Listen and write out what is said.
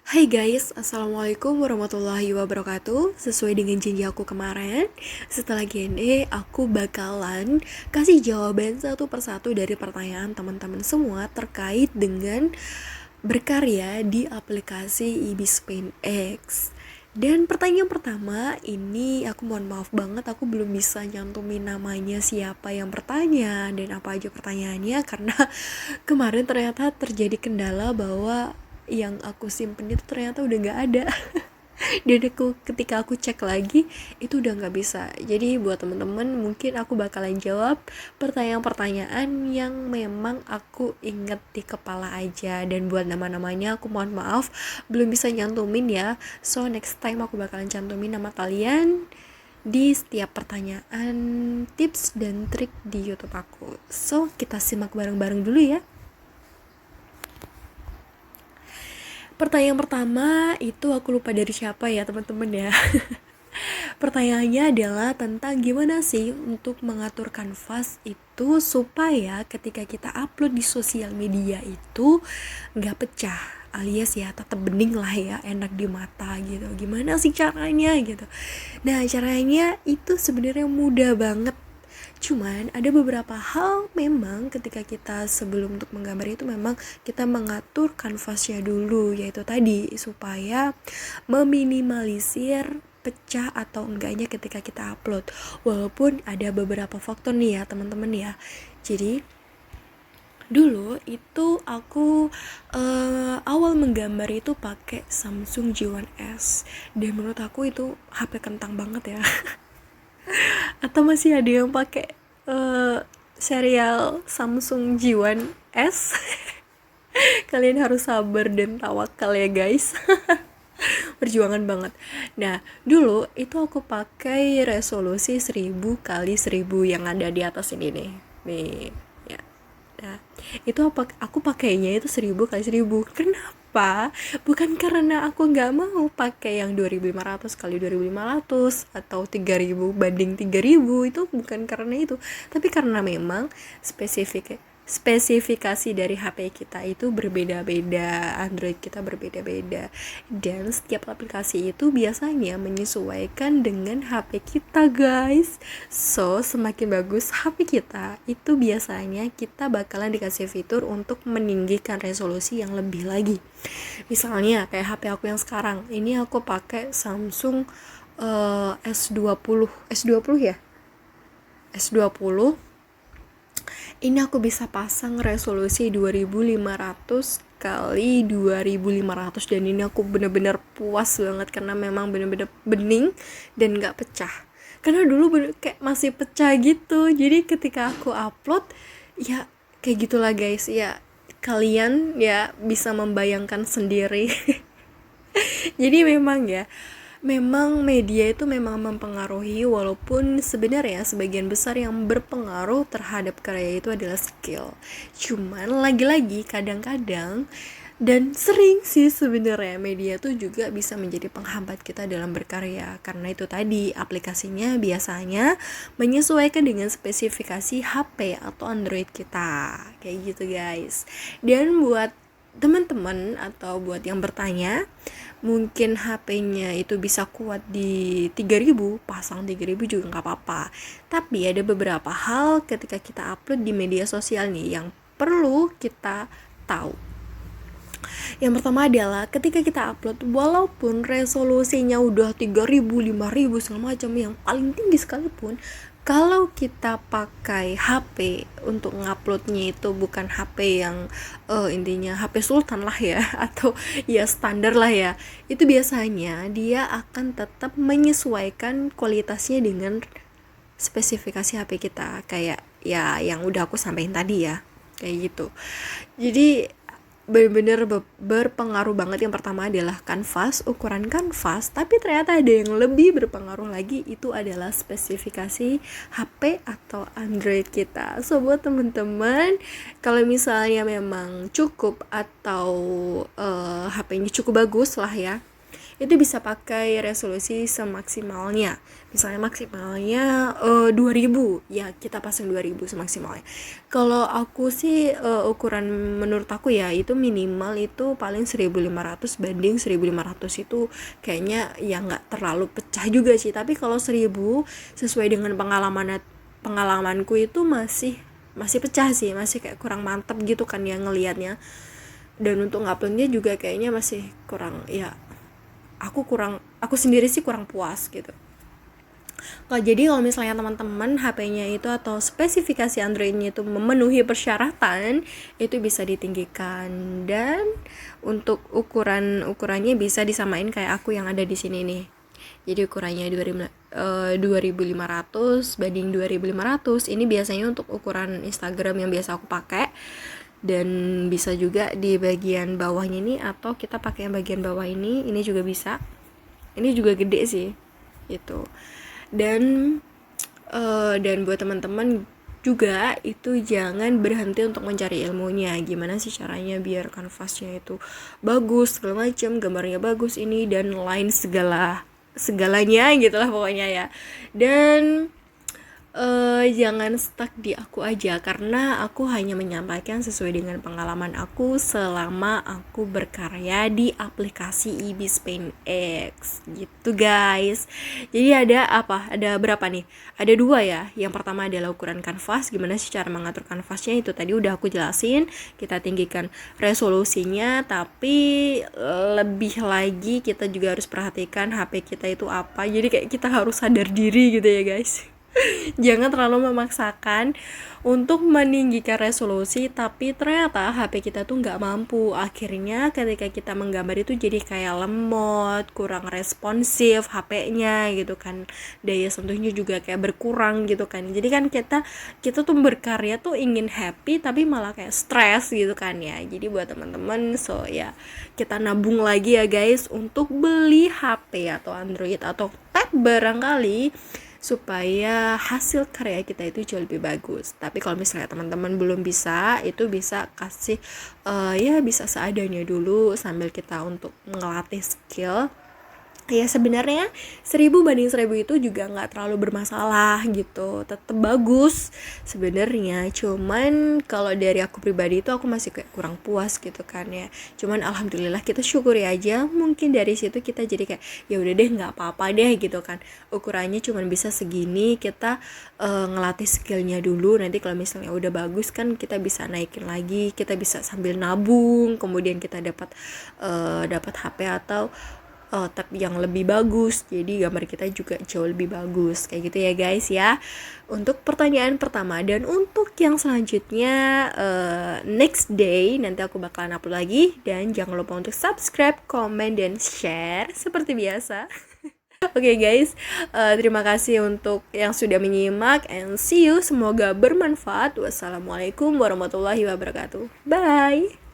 Hai guys, Assalamualaikum warahmatullahi wabarakatuh. Sesuai dengan janji aku kemarin, setelah gini aku bakalan kasih jawaban satu persatu dari pertanyaan teman-teman semua terkait dengan berkarya di aplikasi Ibis Paint X. Dan pertanyaan pertama ini aku mohon maaf banget, aku belum bisa nyantumin namanya siapa yang bertanya dan apa aja pertanyaannya karena kemarin ternyata terjadi kendala bahwa yang aku simpen itu ternyata udah nggak ada. Dan ketika aku cek lagi itu udah nggak bisa. Jadi buat temen-temen mungkin aku bakalan jawab pertanyaan-pertanyaan yang memang aku inget di kepala aja. Dan buat nama-namanya aku mohon maaf belum bisa nyantumin ya. So next time aku bakalan cantumin nama kalian di setiap pertanyaan, tips dan trik di YouTube aku. So kita simak bareng-bareng dulu ya. Pertanyaan pertama itu aku lupa dari siapa ya teman-teman ya. Pertanyaannya adalah tentang gimana sih untuk mengatur kanvas itu supaya ketika kita upload di sosial media itu nggak pecah, alias ya tetap bening lah ya, enak di mata gitu. Gimana sih caranya gitu. Nah caranya itu sebenarnya mudah banget. Cuman ada beberapa hal memang ketika kita sebelum untuk menggambar itu memang kita mengatur kanvasnya dulu, yaitu tadi supaya meminimalisir pecah atau enggaknya ketika kita upload. Walaupun ada beberapa faktor nih ya teman-teman ya. Jadi dulu itu aku awal menggambar itu pakai Samsung J1S dan menurut aku itu HP kentang banget ya. Atau masih ada yang pakai serial Samsung J1S. Kalian harus sabar dan tawakal ya guys. Perjuangan banget. Nah dulu itu aku pakai resolusi 1000 kali 1000 yang ada di atas ini nih ya. Nah itu aku pakainya itu 1000 kali 1000. Kenapa? Bukan karena aku nggak mau pakai yang 2500 kali 2500 atau 3000 banding 3000, itu bukan karena itu, tapi karena memang spesifikasi dari HP kita itu berbeda-beda, Android kita berbeda-beda, dan setiap aplikasi itu biasanya menyesuaikan dengan HP kita guys. So semakin bagus HP kita itu biasanya kita bakalan dikasih fitur untuk meninggikan resolusi yang lebih lagi. Misalnya kayak HP aku yang sekarang ini, aku pakai Samsung S20 S20 ya, S20. Ini aku bisa pasang resolusi 2500 kali 2500 dan ini aku bener-bener puas banget karena memang bener-bener bening dan gak pecah. Karena dulu kayak masih pecah gitu. Jadi ketika aku upload ya kayak gitulah guys ya. Kalian ya bisa membayangkan sendiri. Jadi memang media itu memang mempengaruhi, walaupun sebenarnya sebagian besar yang berpengaruh terhadap karya itu adalah skill. Cuman lagi-lagi kadang-kadang dan sering sih sebenarnya media tuh juga bisa menjadi penghambat kita dalam berkarya, karena itu tadi aplikasinya biasanya menyesuaikan dengan spesifikasi HP atau Android kita kayak gitu guys. Dan buat teman-teman atau buat yang bertanya, mungkin HP-nya itu bisa kuat di 3000, pasang 3000 juga nggak apa-apa. Tapi ada beberapa hal ketika kita upload di media sosial nih yang perlu kita tahu. Yang pertama adalah ketika kita upload, walaupun resolusinya udah 3000, 5000 segala macam yang paling tinggi sekalipun, kalau kita pakai HP untuk nguploadnya itu bukan HP yang intinya HP Sultan lah ya atau ya standar lah ya, itu biasanya dia akan tetap menyesuaikan kualitasnya dengan spesifikasi HP kita, kayak ya yang udah aku sampaikan tadi ya kayak gitu. Jadi benar-benar berpengaruh banget. Yang pertama adalah kanvas, ukuran kanvas, tapi ternyata ada yang lebih berpengaruh lagi, itu adalah spesifikasi HP atau Android kita. So buat teman-teman, kalau misalnya memang cukup atau HP-nya cukup bagus lah ya, itu bisa pakai resolusi semaksimalnya. Misalnya maksimalnya 2000, ya kita pasang 2000 semaksimalnya. Kalau aku sih ukuran menurut aku ya itu minimal itu paling 1500 banding 1500 itu kayaknya ya nggak terlalu pecah juga sih. Tapi kalau 1000 sesuai dengan pengalamanku itu masih pecah sih, masih kayak kurang mantap gitu kan ya ngelihatnya. Dan untuk nguploadnya juga kayaknya masih kurang ya, aku sendiri sih kurang puas gitu. Jadi kalau misalnya teman-teman HP-nya itu atau spesifikasi Android-nya itu memenuhi persyaratan, itu bisa ditinggikan. Dan untuk ukurannya bisa disamain kayak aku yang ada di sini nih. Jadi ukurannya 2500 banding 2500. Ini biasanya untuk ukuran Instagram yang biasa aku pakai. Dan bisa juga di bagian bawahnya ini, atau kita pakai yang bagian bawah ini juga bisa. Ini juga gede sih gitu. Dan buat teman-teman juga itu jangan berhenti untuk mencari ilmunya, gimana sih caranya biar kanvasnya itu bagus segala macam, gambarnya bagus ini dan lain segalanya gitulah pokoknya ya. Dan jangan stuck di aku aja, karena aku hanya menyampaikan sesuai dengan pengalaman aku selama aku berkarya di aplikasi Ibis Paint X gitu guys. Jadi ada berapa nih? Ada 2 ya. Yang pertama adalah ukuran kanvas, gimana sih cara mengatur kanvasnya, itu tadi udah aku jelasin. Kita tinggikan resolusinya, tapi lebih lagi kita juga harus perhatikan HP kita itu apa. Jadi kayak kita harus sadar diri gitu ya guys. Jangan terlalu memaksakan untuk meninggikan resolusi, tapi ternyata HP kita tuh nggak mampu. Akhirnya ketika kita menggambar itu jadi kayak lemot, kurang responsif HP-nya gitu kan. Daya sentuhnya juga kayak berkurang gitu kan. Jadi kan kita tuh berkarya tuh ingin happy tapi malah kayak stres gitu kan ya. Jadi buat teman-teman, so ya kita nabung lagi ya guys untuk beli HP atau Android atau tab barangkali, supaya hasil karya kita itu jauh lebih bagus. Tapi kalau misalnya teman-teman belum bisa, itu bisa kasih ya bisa seadanya dulu sambil kita untuk ngelatih skill. Ya sebenarnya 1000 banding 1000 itu juga nggak terlalu bermasalah gitu, tetap bagus sebenarnya. Cuman kalau dari aku pribadi itu aku masih kayak kurang puas gitu kan ya. Cuman alhamdulillah kita syukuri aja, mungkin dari situ kita jadi kayak ya udah deh nggak apa-apa deh gitu kan. Ukurannya cuman bisa segini, kita ngelatih skillnya dulu. Nanti kalau misalnya udah bagus kan kita bisa naikin lagi, kita bisa sambil nabung, kemudian kita dapat HP atau tab yang lebih bagus, jadi gambar kita juga jauh lebih bagus kayak gitu ya guys ya. Untuk pertanyaan pertama, dan untuk yang selanjutnya next day nanti aku bakalan upload lagi. Dan jangan lupa untuk subscribe, komen, dan share seperti biasa. Oke guys, terima kasih untuk yang sudah menyimak, and see you, semoga bermanfaat. Wassalamualaikum warahmatullahi wabarakatuh. Bye.